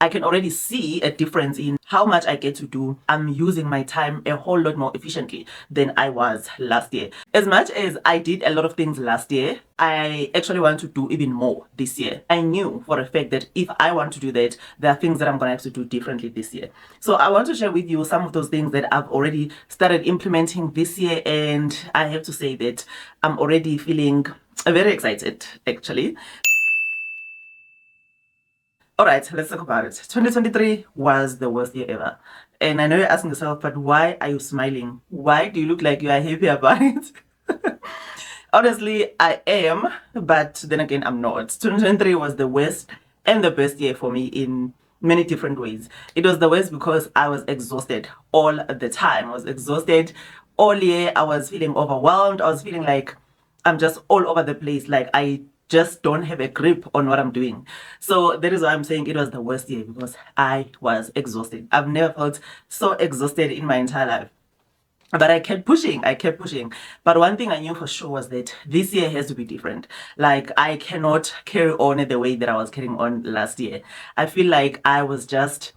I can already see a difference in how much I get to do. I'm using my time a whole lot more efficiently than I was last year. As much as I did a lot of things last year, I actually want to do even more this year. I knew for a fact that if I want to do that, there are things that I'm going to have to do differently this year. So I want to share with you some of those things that I've already started implementing this year, and I have to say that I'm already feeling very excited actually. All right, let's talk about it. 2023 was the worst year ever. And I know you're asking yourself, but why are you smiling? Why do you look like you are happy about it? Honestly, I am, but then again, I'm not. 2023 was the worst and the best year for me in many different ways. It was the worst because I was exhausted all the time. I was exhausted all year. I was feeling overwhelmed. I was feeling like I'm just all over the place. Like I just don't have a grip on what I'm doing. So that is why I'm saying it was the worst year, because I was exhausted. I've never felt so exhausted in my entire life. But I kept pushing, I kept pushing. But one thing I knew for sure was that this year has to be different. Like, I cannot carry on the way that I was carrying on last year. I feel like I was just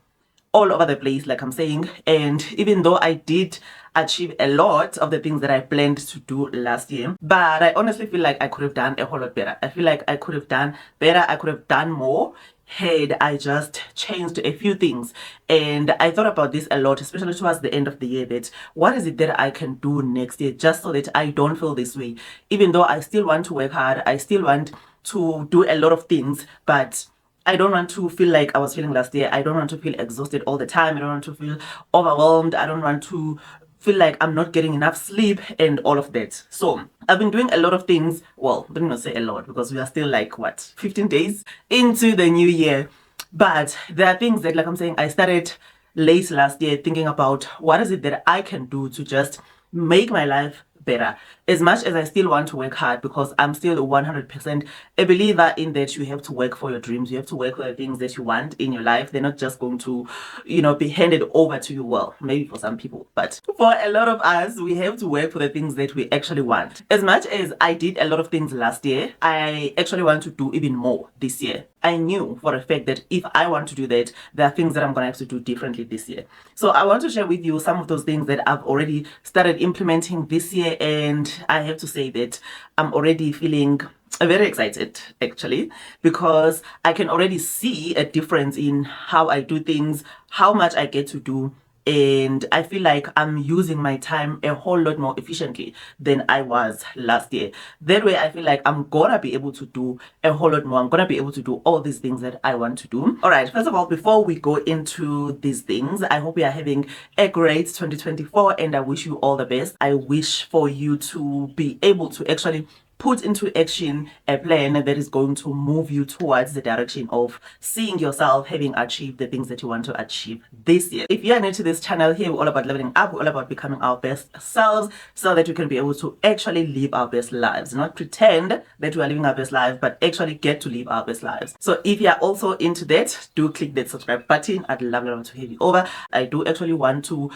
all over the place, like I'm saying. And even though I did achieve a lot of the things that I planned to do last year, but I honestly feel like I could have done a whole lot better. I feel like I could have done better. I could have done more had I just changed a few things. And I thought about this a lot, especially towards the end of the year, that what is it that I can do next year just so that I don't feel this way. Even though I still want to work hard, I still want to do a lot of things, but I don't want to feel like I was feeling last year. I don't want to feel exhausted all the time. I don't want to feel overwhelmed. I don't want to feel like I'm not getting enough sleep and all of that. So I've been doing a lot of things. Well, let me not say a lot, because we are still like, what, 15 days into the new year. But there are things that, like I'm saying, I started late last year thinking about what is it that I can do to just make my life better. As much as I still want to work hard, because I'm still 100% a believer in that you have to work for your dreams. You have to work for the things that you want in your life. They're not just going to, be handed over to you. Well, maybe for some people, but for a lot of us, we have to work for the things that we actually want. As much as I did a lot of things last year, I actually want to do even more this year. I knew for a fact that if I want to do that, there are things that I'm going to have to do differently this year. So I want to share with you some of those things that I've already started implementing this year, and I have to say that I'm already feeling very excited actually, because I can already see a difference in how I do things, how much I get to do. And I feel like I'm using my time a whole lot more efficiently than I was last year. That way, I feel like I'm gonna be able to do a whole lot more. I'm gonna be able to do all these things that I want to do. All right, first of all, before we go into these things, I hope you are having a great 2024, and I wish you all the best. I wish for you to be able to actually put into action a plan that is going to move you towards the direction of seeing yourself having achieved the things that you want to achieve this year. If you are new to this channel, here we're all about leveling up, we're all about becoming our best selves, so that we can be able to actually live our best lives, not pretend that we are living our best lives, but actually get to live our best lives. So if you are also into that, do click that subscribe button. I'd love to have you over. I do actually want to,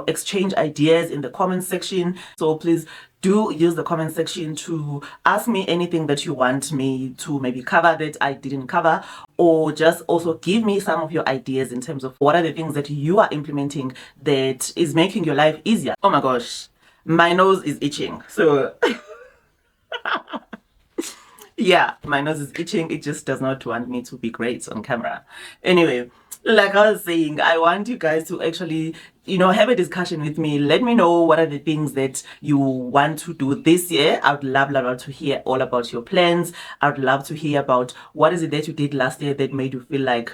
exchange ideas in the comment section. So please do use the comment section to ask me anything that you want me to maybe cover that I didn't cover, or just also give me some of your ideas in terms of what are the things that you are implementing that is making your life easier. Oh my gosh, my nose is itching. So yeah, my nose is itching. It just does not want me to be great on camera. Anyway, like I was saying, I want you guys to actually, have a discussion with me. Let me know what are the things that you want to do this year. I would love to hear all about your plans. I would love to hear about what is it that you did last year that made you feel like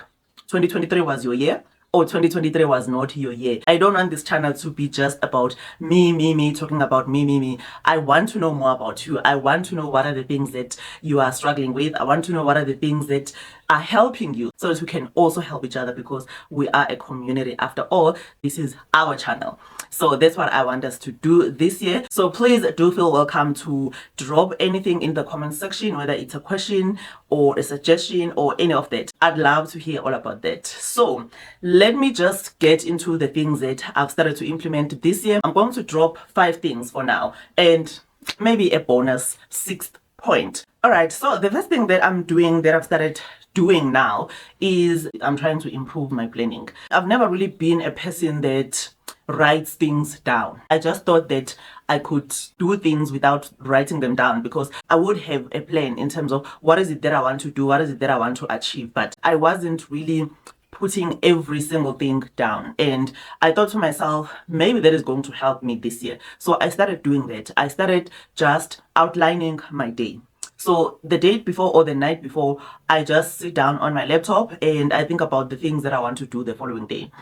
2023 was your year, or 2023 was not your year. I don't want this channel to be just about me, talking about me. I want to know more about you. I want to know what are the things that you are struggling with. I want to know what are the things that are helping you, so that we can also help each other, because we are a community. After all, this is our channel. So that's what I want us to do this year. So please do feel welcome to drop anything in the comment section, whether it's a question or a suggestion or any of that. I'd love to hear all about that. So let me just get into the things that I've started to implement this year. I'm going to drop 5 things for now, and maybe a bonus 6th point. All right, so the first thing that I'm doing, that I've started doing now is I'm trying to improve my planning. I've never really been a person that writes things down. I just thought that I could do things without writing them down because I would have a plan in terms of what is it that I want to do, what is it that I want to achieve, but I wasn't really putting every single thing down. And I thought to myself, maybe that is going to help me this year. So I started doing that. I started just outlining my day. So the day before or the night before, I just sit down on my laptop and I think about the things that I want to do the following day.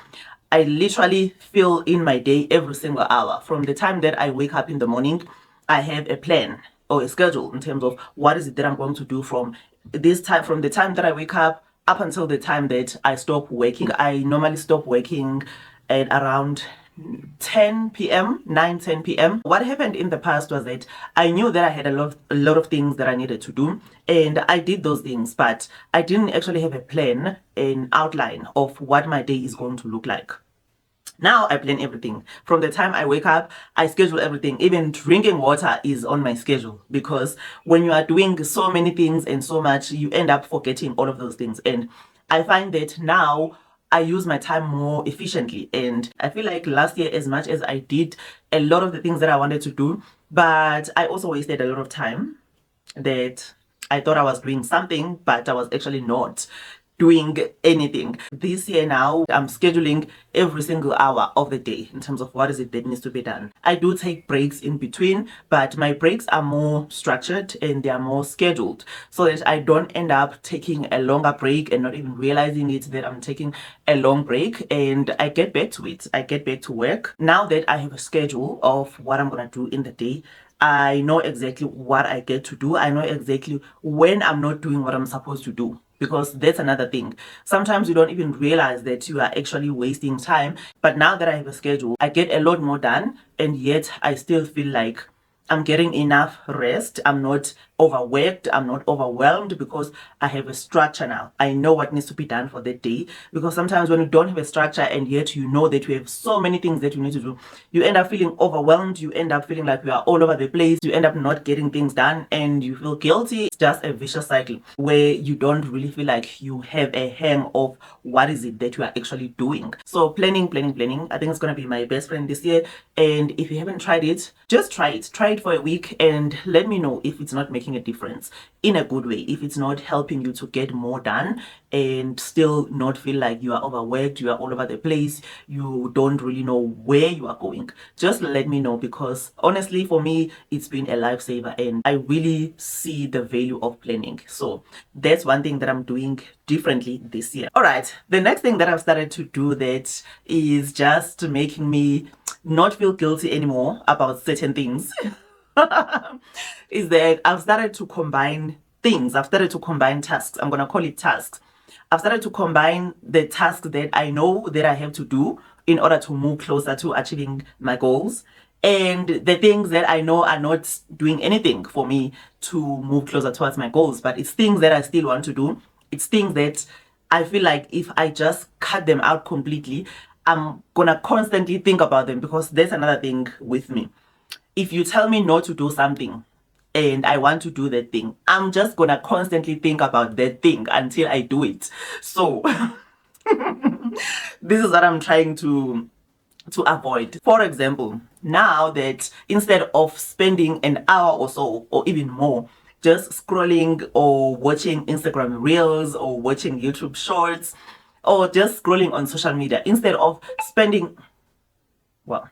I literally fill in my day every single hour. From the time that I wake up in the morning, I have a plan or a schedule in terms of what is it that I'm going to do from this time, from the time that I wake up until the time that I stop working. I normally stop working at around 10 p.m., 9, 10 p.m. What happened in the past was that I knew that I had a lot of things that I needed to do, and I did those things, but I didn't actually have a plan, an outline of what my day is going to look like. Now I plan everything. From the time I wake up, I schedule everything. Even drinking water is on my schedule because when you are doing so many things and so much, you end up forgetting all of those things. And I find that now I use my time more efficiently. And I feel like last year, as much as I did a lot of the things that I wanted to do, but I also wasted a lot of time that I thought I was doing something, but I was actually not doing anything. This year now, I'm scheduling every single hour of the day in terms of what is it that needs to be done. I do take breaks in between, but my breaks are more structured and they are more scheduled so that I don't end up taking a longer break and not even realizing it that I'm taking a long break, and I get back to it. I get back to work. Now that I have a schedule of what I'm gonna do in the day, I know exactly what I get to do. I know exactly when I'm not doing what I'm supposed to do. Because that's another thing. Sometimes you don't even realize that you are actually wasting time. But now that I have a schedule, I get a lot more done, and yet I still feel like I'm getting enough rest. I'm not overworked. I'm not overwhelmed because I have a structure now. I know what needs to be done for that day. Because sometimes when you don't have a structure and yet you know that you have so many things that you need to do, you end up feeling overwhelmed. You end up feeling like you are all over the place. You end up not getting things done and you feel guilty. It's just a vicious cycle where you don't really feel like you have a hang of what is it that you are actually doing. So planning. I think it's going to be my best friend this year. And if you haven't tried it, just try it. Try it for a week and let me know if it's not making a difference in a good way, if it's not helping you to get more done and still not feel like you are overworked, you are all over the place, you don't really know where you are going. Just let me know, because honestly for me it's been a lifesaver and I really see the value of planning. So that's one thing that I'm doing differently this year. All right, the next thing that I've started to do that is just making me not feel guilty anymore about certain things is that I've started to combine things. I've started to combine tasks. I'm going to call it tasks. I've started to combine the tasks that I know that I have to do in order to move closer to achieving my goals, and the things that I know are not doing anything for me to move closer towards my goals, but it's things that I still want to do. It's things that I feel like if I just cut them out completely, I'm gonna constantly think about them, because that's another thing with me. If you tell me not to do something and I want to do that thing, I'm just gonna constantly think about that thing until I do it. So this is what I'm trying to avoid. For example, now that instead of spending an hour or so or even more just scrolling or watching Instagram reels or watching YouTube shorts or just scrolling on social media, instead of spending, well,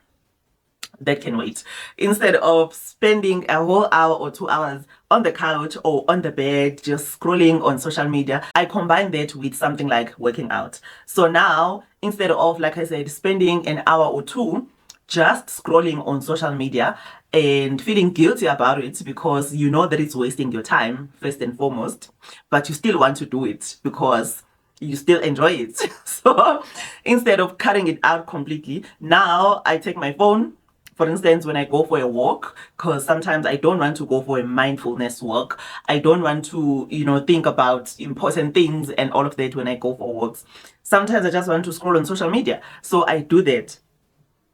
that can wait. Instead of spending a whole hour or 2 hours on the couch or on the bed just scrolling on social media, I combine that with something like working out. So now, instead of, like I said, spending an hour or two just scrolling on social media and feeling guilty about it because you know that it's wasting your time, first and foremost, but you still want to do it because you still enjoy it. So instead of cutting it out completely, now I take my phone. For instance, when I go for a walk, because sometimes I don't want to go for a mindfulness walk. I don't want to, think about important things and all of that when I go for walks. Sometimes I just want to scroll on social media. So I do that.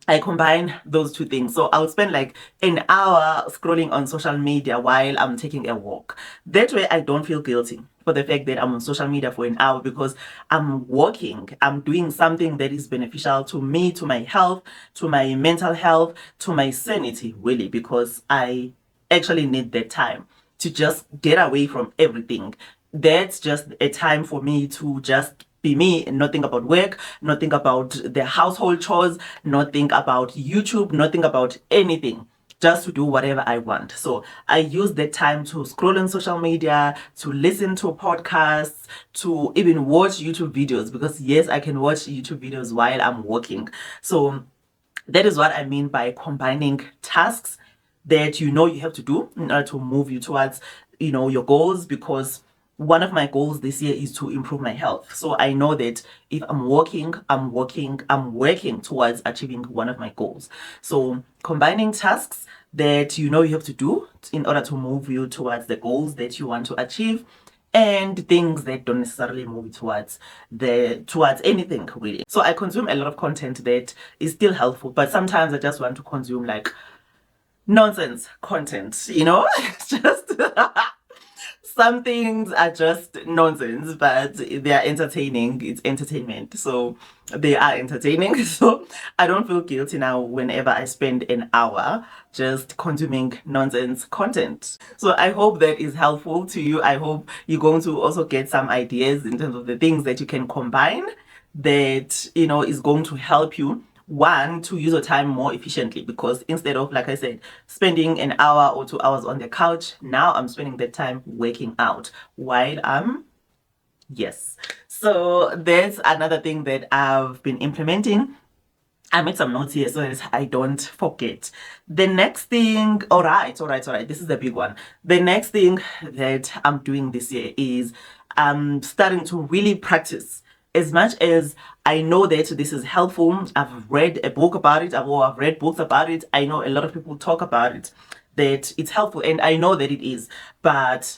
I combine those two things. So I'll spend like an hour scrolling on social media while I'm taking a walk. That way I don't feel guilty for the fact that I'm on social media for an hour, because I'm walking. I'm doing something that is beneficial to me, to my health, to my mental health, to my sanity, really, because I actually need that time to just get away from everything. That's just a time for me to just be me and not think about work, not think about the household chores, not think about YouTube, not think about anything, just to do whatever I want. So I use that time to scroll on social media, to listen to podcasts, to even watch YouTube videos, because yes, I can watch YouTube videos while I'm working. So that is what I mean by combining tasks that you know you have to do in order to move you towards, your goals. Because one of my goals this year is to improve my health. So I know that if I'm I'm working towards achieving one of my goals. So combining tasks that you know you have to do in order to move you towards the goals that you want to achieve, and things that don't necessarily move towards anything, really. So I consume a lot of content that is still helpful, but sometimes I just want to consume like nonsense content, It's just some things are just nonsense, but they are entertaining. It's entertainment, so they are entertaining. So I don't feel guilty now whenever I spend an hour just consuming nonsense content. So I hope that is helpful to you. I hope you're going to also get some ideas in terms of the things that you can combine that is going to help you, one, to use your time more efficiently, because instead of, like I said, spending an hour or 2 hours on the couch, now I'm spending that time working out while I'm yes. So that's another thing that I've been implementing. I made some notes here so that I don't forget. The next thing, all right, this is the big one. The next thing that I'm doing this year is I'm starting to really practice. As much as I know that this is helpful, I've read a book about it, I've read books about it, I know a lot of people talk about it, that it's helpful, and I know that it is, but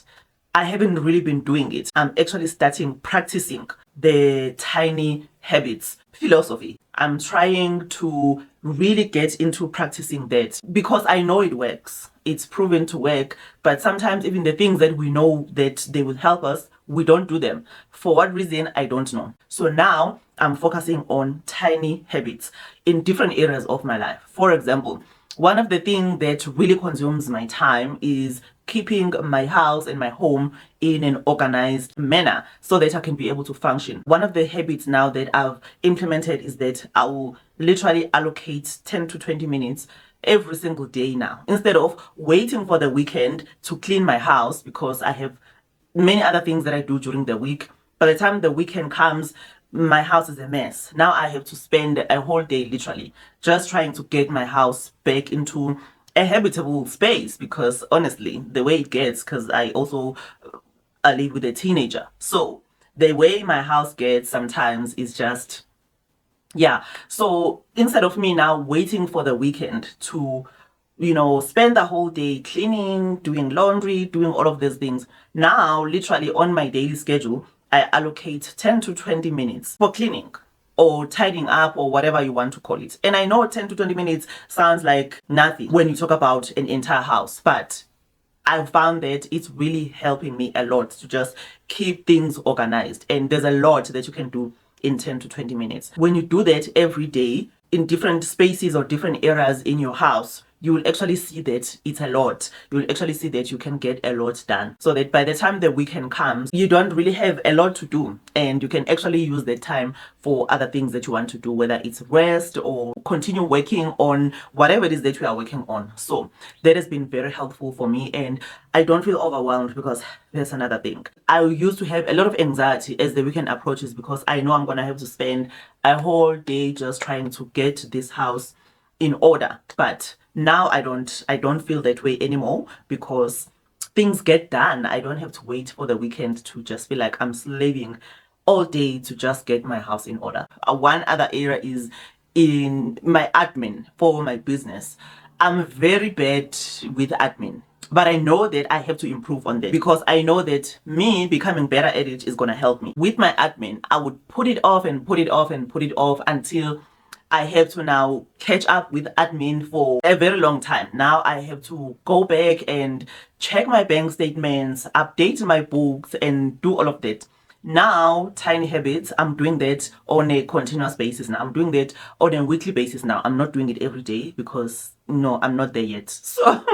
I haven't really been doing it. I'm actually starting practicing the tiny habits philosophy. I'm trying to really get into practicing that because I know it works. It's proven to work, but sometimes even the things that we know that they will help us, we don't do them. For what reason, I don't know. So now I'm focusing on tiny habits in different areas of my life. For example, one of the things that really consumes my time is keeping my house and my home in an organized manner so that I can be able to function. One of the habits now that I've implemented is that I will literally allocate 10 to 20 minutes every single day now, instead of waiting for the weekend to clean my house, because I have many other things that I do during the week. By the time the weekend comes, my house is a mess. Now I have to spend a whole day literally just trying to get my house back into a habitable space, because honestly, the way it gets, because I also live with a teenager, so the way my house gets sometimes is just, yeah. So instead of me now waiting for the weekend to spend the whole day cleaning, doing laundry, doing all of these things, now literally on my daily schedule I allocate 10 to 20 minutes for cleaning or tidying up or whatever you want to call it. And I know 10 to 20 minutes sounds like nothing when you talk about an entire house, but I've found that it's really helping me a lot to just keep things organized. And there's a lot that you can do in 10 to 20 minutes. When you do that every day in different spaces or different areas in your house, you will actually see that it's a lot. You will actually see that you can get a lot done, so that by the time the weekend comes, you don't really have a lot to do, and you can actually use the time for other things that you want to do, whether it's rest or continue working on whatever it is that you are working on. So that has been very helpful for me, and I don't feel overwhelmed, because there's another thing. I used to have a lot of anxiety as the weekend approaches, because I know I'm gonna have to spend a whole day just trying to get this house in order. But now I don't feel that way anymore, because things get done. I don't have to wait for the weekend to just feel like I'm slaving all day to just get my house in order. One other area is in my admin for my business. I'm very bad with admin, but I know that I have to improve on that, because I know that me becoming better at it is going to help me. With my admin, I would put it off and put it off and put it off until I have to now catch up with admin for a very long time. Now I have to go back and check my bank statements, update my books, and do all of that. Now, Tiny Habits, I'm doing that on a continuous basis now. I'm doing that on a weekly basis now. I'm not doing it every day because, no, I'm not there yet. So,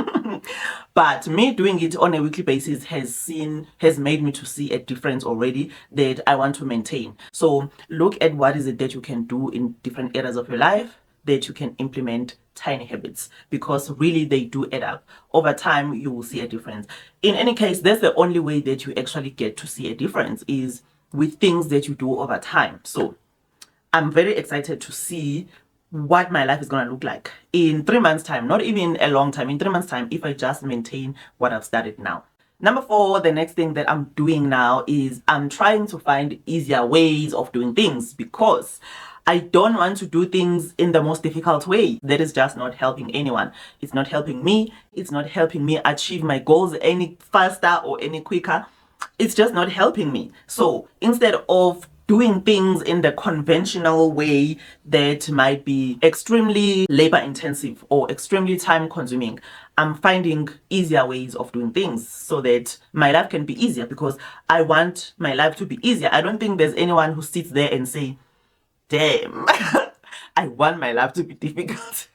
but me doing it on a weekly basis has made me to see a difference already that I want to maintain. So look at what is it that you can do in different areas of your life that you can implement tiny habits, because really they do add up. Over time you will see a difference. In any case, that's the only way that you actually get to see a difference, is with things that you do over time. So I'm very excited to see what my life is going to look like in 3 months time, not even a long time, in 3 months time, if I just maintain what I've started now. Number 4, the next thing that I'm doing now is I'm trying to find easier ways of doing things, because I don't want to do things in the most difficult way. That is just not helping anyone. It's not helping me. It's not helping me achieve my goals any faster or any quicker. It's just not helping me. So instead of doing things in the conventional way that might be extremely labor intensive or extremely time consuming, I'm finding easier ways of doing things so that my life can be easier, because I want my life to be easier. I don't think there's anyone who sits there and say, damn, I want my life to be difficult.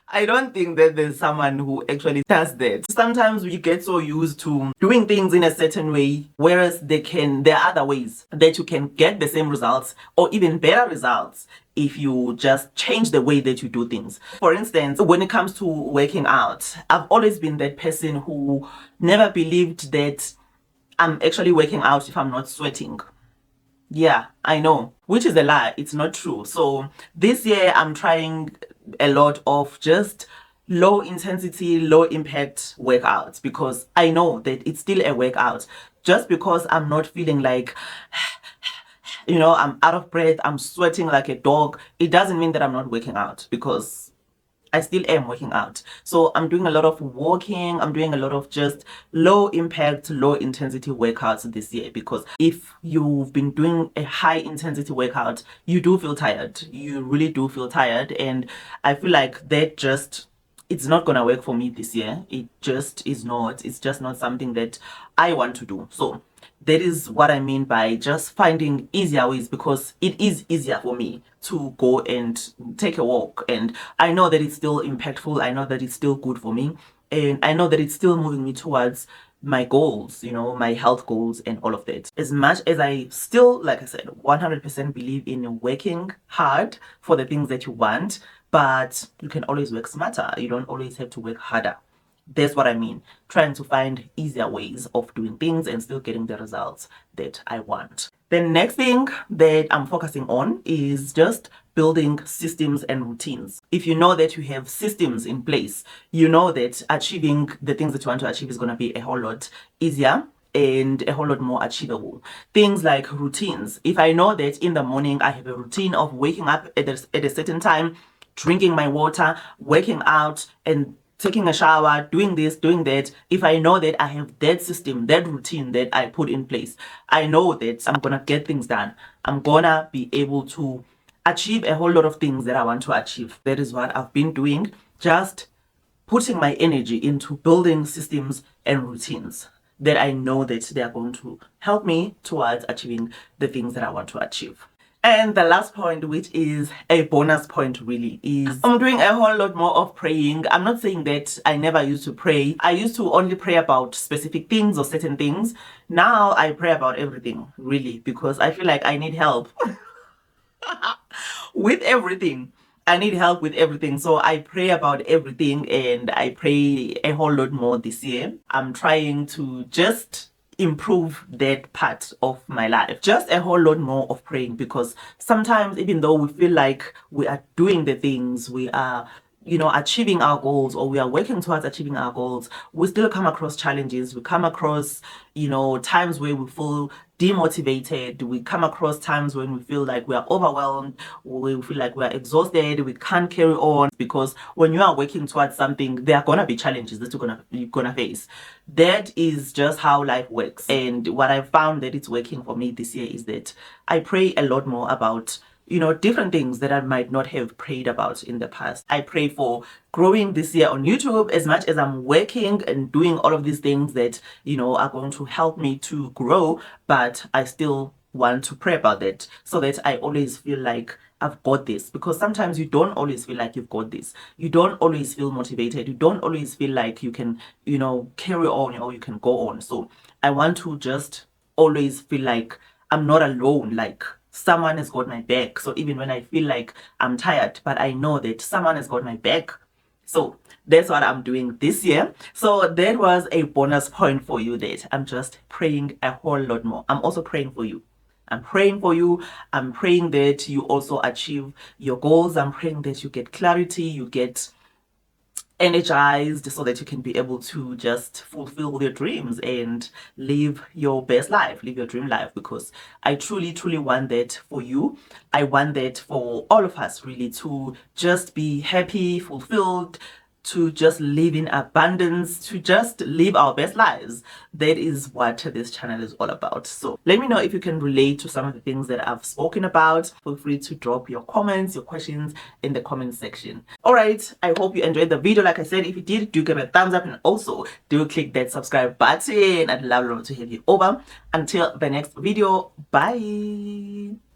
I don't think that there's someone who actually does that. Sometimes we get so used to doing things in a certain way, whereas there are other ways that you can get the same results or even better results if you just change the way that you do things. For instance, when it comes to working out, I've always been that person who never believed that I'm actually working out if I'm not sweating. Yeah, I know, which is a lie. It's not true. So this year I'm trying a lot of just low intensity, low impact workouts, because I know that it's still a workout. Just because I'm not feeling like, I'm out of breath, I'm sweating like a dog, it doesn't mean that I'm not working out, because I still am working out. So I'm doing a lot of walking. I'm doing a lot of just low impact, low intensity workouts this year, because if you've been doing a high intensity workout, you do feel tired. You really do feel tired. And I feel like it's not gonna work for me this year. It just is not. It's just not something that I want to do. So that is what I mean by just finding easier ways, because it is easier for me to go and take a walk, and I know that it's still impactful. I know that it's still good for me, and I know that it's still moving me towards my goals, my health goals and all of that. As much as I still, like I said, 100% believe in working hard for the things that you want, but you can always work smarter. You don't always have to work harder. That's what I mean. Trying to find easier ways of doing things and still getting the results that I want. The next thing that I'm focusing on is just building systems and routines. If you know that you have systems in place, you know that achieving the things that you want to achieve is going to be a whole lot easier and a whole lot more achievable. Things like routines. If I know that in the morning I have a routine of waking up at a certain time, drinking my water, working out, and taking a shower, doing this, doing that. If I know that I have that system, that routine that I put in place, I know that I'm gonna get things done. I'm gonna be able to achieve a whole lot of things that I want to achieve. That is what I've been doing, just putting my energy into building systems and routines that I know that they are going to help me towards achieving the things that I want to achieve. And the last point, which is a bonus point really, is I'm doing a whole lot more of praying. I'm not saying that I never used to pray. I used to only pray about specific things or certain things. Now I pray about everything, really, because I feel like I need help with everything. I need help with everything. So I pray about everything, and I pray a whole lot more this year. I'm trying to just improve that part of my life, just a whole lot more of praying, because sometimes even though we feel like we are doing the things, we are achieving our goals, or we are working towards achieving our goals, we still come across challenges. We come across times where we feel demotivated. We come across times when we feel like we are overwhelmed, we feel like we are exhausted, we can't carry on, because when you are working towards something, there are gonna be challenges that you're gonna face. That is just how life works. And what I found that it's working for me this year is that I pray a lot more about different things that I might not have prayed about in the past. I pray for growing this year on YouTube as much as I'm working and doing all of these things that, are going to help me to grow, but I still want to pray about that so that I always feel like I've got this, because sometimes you don't always feel like you've got this. You don't always feel motivated. You don't always feel like you can, carry on or you can go on. So I want to just always feel like I'm not alone, like someone has got my back. So even when I feel like I'm tired, but I know that someone has got my back. So that's what I'm doing this year. So that was a bonus point for you, that I'm just praying a whole lot more. I'm also praying for you. I'm praying for you. I'm praying that you also achieve your goals. I'm praying that you get clarity, you get energized, so that you can be able to just fulfill your dreams and live your best life, live your dream life, because I truly, truly want that for you. I want that for all of us, really, to just be happy, fulfilled, to just live in abundance, to just live our best lives. That is what this channel is all about. So let me know if you can relate to some of the things that I've spoken about. Feel free to drop your comments, your questions in the comment section. All right, I hope you enjoyed the video. Like I said, if you did, do give it a thumbs up, and also do click that subscribe button. I'd love to have you over. Until the next video, bye.